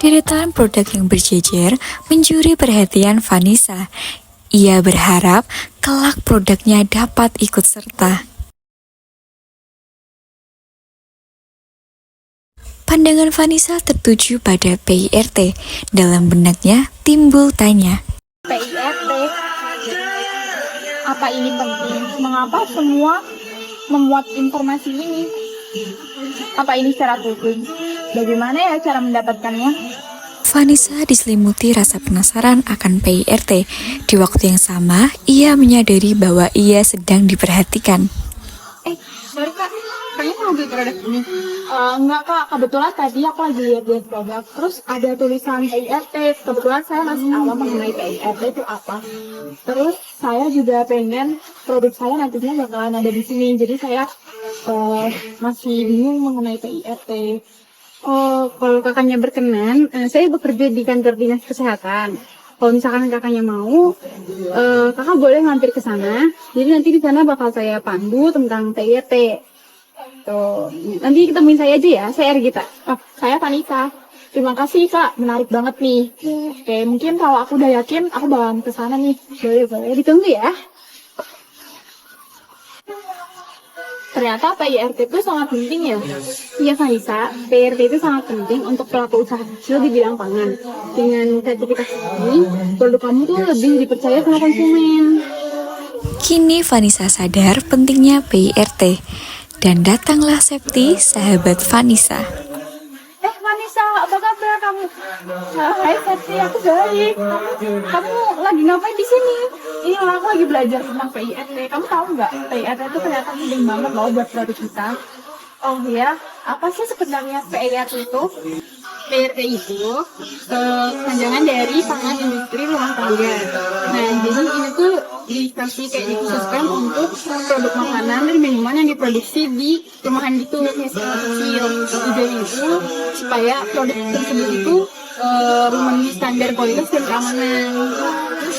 Deretan produk yang berjejer mencuri perhatian Vanessa. Ia berharap kelak produknya dapat ikut serta. Pandangan Vanessa tertuju pada PIRT. Dalam benaknya timbul tanya. PIRT, apa ini penting? Mengapa semua memuat informasi ini? Apa ini secara khusus? Bagaimana ya cara mendapatkannya? Vanessa diselimuti rasa penasaran akan PIRT. Di waktu yang sama, ia menyadari bahwa ia sedang diperhatikan. Sorry kak, kayaknya mau beli produk ini. Enggak kak, kebetulan tadi aku lagi lihat produk, terus ada tulisan PIRT. Kebetulan saya masih awam mengenai PIRT itu apa. Terus saya juga pengen produk saya nantinya bakalan ada di sini, jadi saya masih bingung mengenai PIRT. Oh, kalau kakaknya berkenan, saya bekerja di kantor dinas kesehatan. Kalau misalkan kakaknya mau, kakak boleh mampir ke sana. Jadi nanti di sana bakal saya pandu tentang PIRT. Tuh, nanti ketemuin saya aja ya, saya Ergita. Oh, saya Vanessa. Terima kasih kak, menarik banget nih. Oke, mungkin kalau aku udah yakin, aku bakalan ke sana nih. Boleh, ditunggu ya. Ternyata PIRT itu sangat penting ya. Iya Vanessa, PIRT itu sangat penting untuk pelaku usaha kecil di bidang pangan. Dengan sertifikasi ini, produk kamu tuh lebih dipercaya sama konsumen. Kini Vanessa sadar pentingnya PIRT. Dan datanglah Septi, sahabat Vanessa. Vanessa, apa kabar kamu? Hai Septi, aku baik. Kamu lagi ngapain di sini? Ini aku lagi belajar tentang PIRT. Kamu tahu nggak? PIRT itu ternyata penting banget loh buat produk kita. Oh ya, apa sih sebenarnya PIRT itu? PIRT itu kepanjangan dari pangan industri rumah tangga. Nah, jadi ini tuh dikasih kayak dikhususkan untuk produk makanan dan minuman yang diproduksi di rumahan gitu, kayak skala kecil. Tujuannya itu supaya produk tersebut itu memenuhi standar kualitas dan keamanan.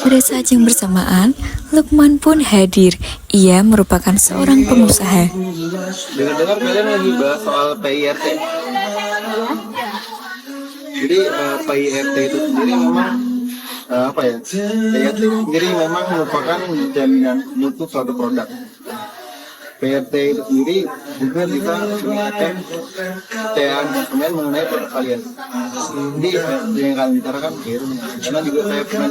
Pada saat yang bersamaan, Lukman pun hadir. Ia merupakan seorang pengusaha. Dengar-dengar kalian lagi bahas soal PIRT. Jadi PIRT itu sendiri memang apa ya? PIRT itu sendiri memang merupakan jaminan mutu suatu produk. PIRT itu sendiri juga bisa meningkatkan kepercayaan konsumen mengenai produk kalian. Jadi yang kalian bicarakan karena juga saya pernah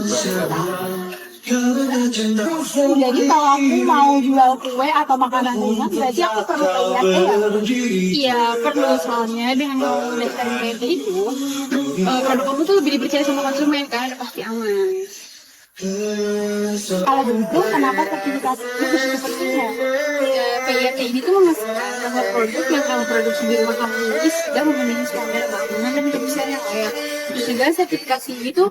Jadi kalau aku mau jual kue atau makanan ringan, berarti aku perlu PIRT ya? Iya, perlu. Soalnya dengan mendaftarin PIRT itu, produk kamu tuh lebih dipercaya sama konsumen, kan pasti aman. Kalau begitu, kenapa sertifikasi itu seperti ya? PIRT ini tuh memastikan bahwa produk yang kamu produksi di rumah kamu ini sudah memenuhi standar keamanan dan kebersihan yang layak. Terus juga sertifikasi itu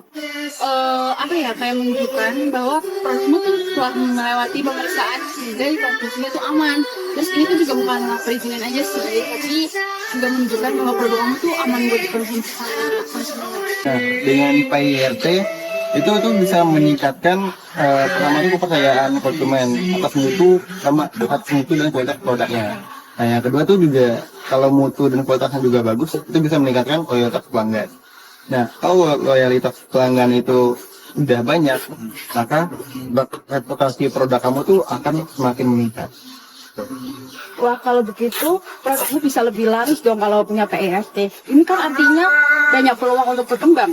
apa ya, kayak menunjukkan bahwa produkmu tuh telah melewati pemeriksaan sehingga konsumsinya tuh aman. Terus ini tuh juga bukan perizinan aja sih, tapi juga menunjukkan bahwa produk kamu tuh aman buat dikonsumsi sama konsumen. Nah, dengan PIRT itu tuh bisa meningkatkan pertama itu kepercayaan konsumen atas mutu dan kualitas produknya. Nah, yang kedua tuh juga kalau mutu dan kualitasnya juga bagus, itu bisa meningkatkan loyalitas pelanggan. Nah, kalau loyalitas pelanggan itu udah banyak, maka reputasi produk kamu tuh akan semakin meningkat. Wah, kalau begitu produkmu bisa lebih laris dong kalau punya PIRT. Ini kan artinya banyak peluang untuk berkembang.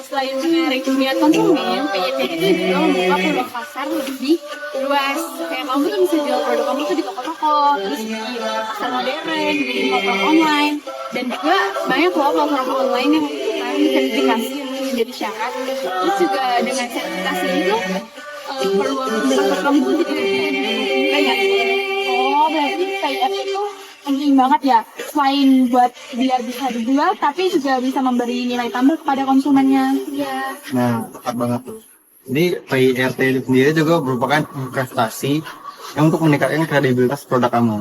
Selain menarik minat konsumen, PIRT itu juga membuka peluang pasar lebih luas. Kayak kamu tuh bisa jual produk kamu tuh di toko-toko, terus di pasar modern, di toko online, dan juga banyak loh platform online yang membutuhkan sertifikasi untuk menjadi syarat. Terus juga dengan sertifikasi itu peluang pasar kamu tuh jadi lebih banyak. Oh, berarti PIRT itu penting banget ya, selain buat biar bisa dijual, tapi juga bisa memberi nilai tambah kepada konsumennya. Iya. Nah, tepat banget tuh. Jadi PIRT itu sendiri juga merupakan investasi yang untuk meningkatkan kredibilitas produk kamu.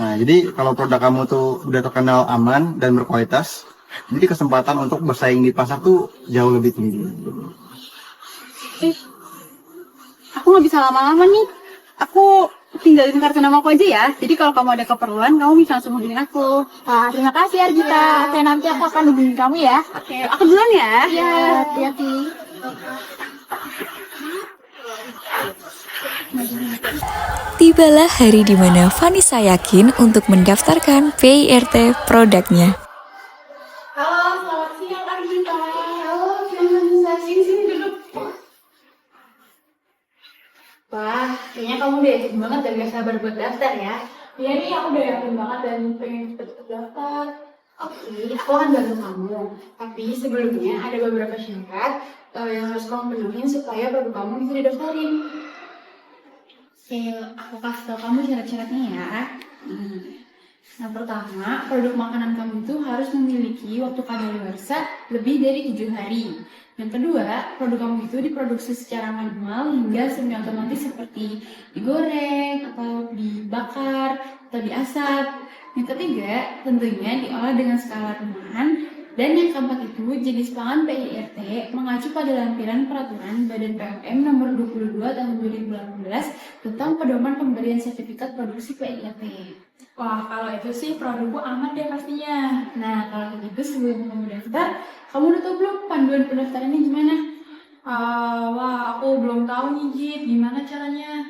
Nah, jadi kalau produk kamu tuh udah terkenal aman dan berkualitas, jadi kesempatan untuk bersaing di pasar tuh jauh lebih tinggi. Aku nggak bisa lama-lama nih. Aku tinggal tinggalin kartu nama aku aja ya. Jadi kalau kamu ada keperluan, kamu bisa langsung hubungin aku. Terima kasih Argita. Oke, nanti aku akan hubungin kamu ya. Oke, aku duluan ya. Iya, hati-hati. Tibalah hari di mana Vanessa yakin untuk mendaftarkan PIRT produknya. Halo, selamat siang Argita. Halo, Vanessa. Sini duduk. Wah, kayaknya kamu udah yakin banget dan gak sabar buat daftar ya. Iya nih, aku udah yakin banget dan pengen cepet daftar. Oke, aku akan bantu kamu. Tapi sebelumnya ada beberapa syarat yang harus kamu penuhin supaya produk kamu bisa didaftarin. Oke, aku kasih tau kamu syarat-syaratnya ya. Yang pertama, produk makanan kamu itu harus memiliki waktu kadaluarsa lebih dari 7 hari. Yang kedua, produk kamu itu diproduksi secara manual hingga semi otomatis seperti digoreng, atau dibakar, atau diasap. Yang ketiga, tentunya diolah dengan skala rumahan. Dan yang keempat itu, jenis pangan PIRT mengacu pada lampiran peraturan Badan POM nomor 22 tahun 2018 tentang pedoman pemberian sertifikat produksi PIRT. Wah, kalau itu sih produkku aman deh pastinya. Nah, kalau gitu sebelum kamu daftar, kamu udah tahu belum panduan pendaftarannya gimana? Wah, aku belum tahu nih Jit, gimana caranya?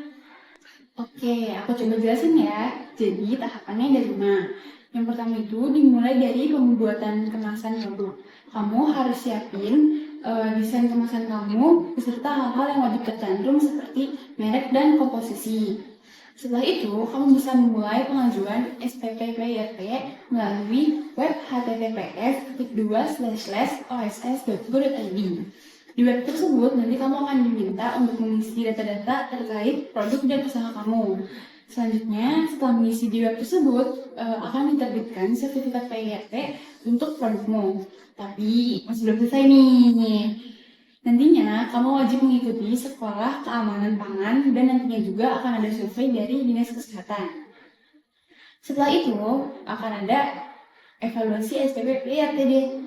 Oke, aku coba jelasin ya. Jadi tahapannya ada 5. Yang pertama itu dimulai dari pembuatan kemasan produk. Kamu harus siapin desain kemasan kamu beserta hal-hal yang wajib tercantum seperti merek dan komposisi. Setelah itu, kamu bisa memulai pengajuan SPP PIRT melalui web https://oss.go.id. Di web tersebut, nanti kamu akan diminta untuk mengisi data-data terkait produk dan usaha kamu. Selanjutnya, setelah mengisi di web tersebut, akan diterbitkan sertifikat PIRT untuk produkmu. Tapi masih belum selesai nih. Nantinya, kamu wajib mengikuti sekolah keamanan pangan dan nantinya juga akan ada survei dari Dinas Kesehatan. Setelah itu, akan ada evaluasi SPP PIRT deh.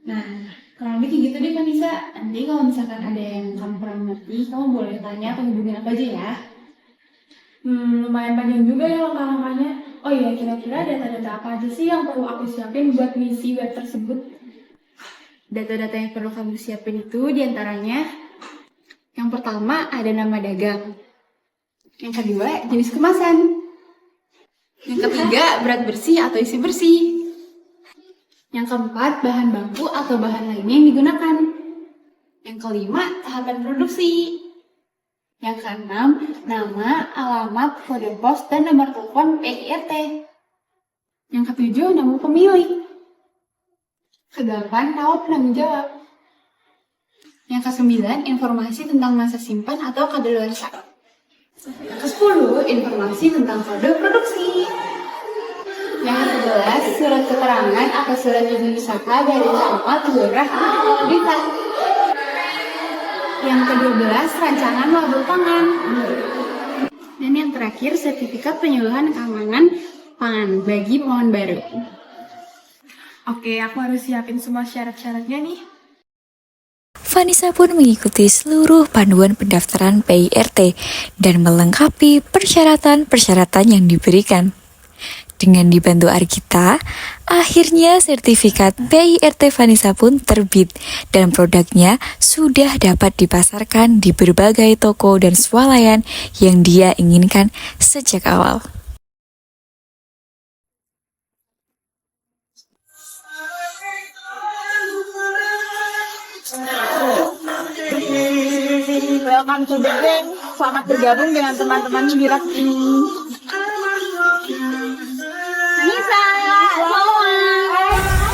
Nah, kurang lebih gitu deh Vanessa. Nanti kalau misalkan ada yang kamu kurang ngerti, kamu boleh tanya atau hubungin apa aja ya. Lumayan panjang juga ya langkah-langkahnya. Oh iya, kira-kira data-data apa aja sih yang perlu aku siapin buat ngisi web tersebut? Data-data yang perlu kamu siapin itu diantaranya, yang pertama ada nama dagang. Yang kedua, jenis kemasan. Yang ketiga, berat bersih atau isi bersih. Yang keempat, bahan baku atau bahan lainnya yang digunakan. Yang kelima, tahapan produksi. Yang keenam, nama, alamat, kode pos, dan nomor telepon PIRT. Yang ketujuh, nama pemilik. Kedelapan, nama penanggung jawab. Yang kesembilan, informasi tentang masa simpan atau kadaluarsa. Yang ke-10, informasi tentang kode produksi. Yang ke-11, surat keterangan atau surat izin usaha dari camat, lurah, atau desa. Yang ke-12, rancangan label pangan. Dan yang terakhir, sertifikat penyuluhan keamanan pangan bagi pengaman baru. Oke, aku harus siapin semua syarat-syaratnya nih. Vanessa pun mengikuti seluruh panduan pendaftaran PIRT dan melengkapi persyaratan-persyaratan yang diberikan. Dengan dibantu Argita, akhirnya sertifikat PIRT Vanessa pun terbit dan produknya sudah dapat dipasarkan di berbagai toko dan swalayan yang dia inginkan sejak awal. Welcome to the game. Selamat bergabung dengan teman-teman Mirak ini.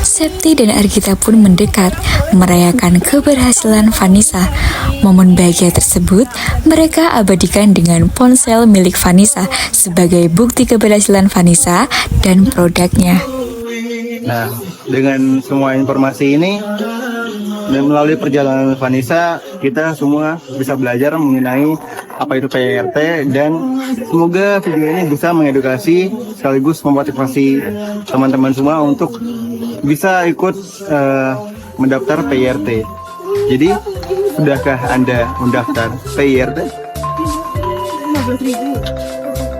Septi dan Argita pun mendekat merayakan keberhasilan Vanessa. Momen bahagia tersebut mereka abadikan dengan ponsel milik Vanessa sebagai bukti keberhasilan Vanessa dan produknya. Nah, dengan semua informasi ini dan melalui perjalanan Vanessa, kita semua bisa belajar mengenai apa itu PIRT dan semoga video ini bisa mengedukasi sekaligus memotivasi teman-teman semua untuk bisa ikut mendaftar PIRT. Jadi, sudahkah Anda mendaftar PIRT? 15.000.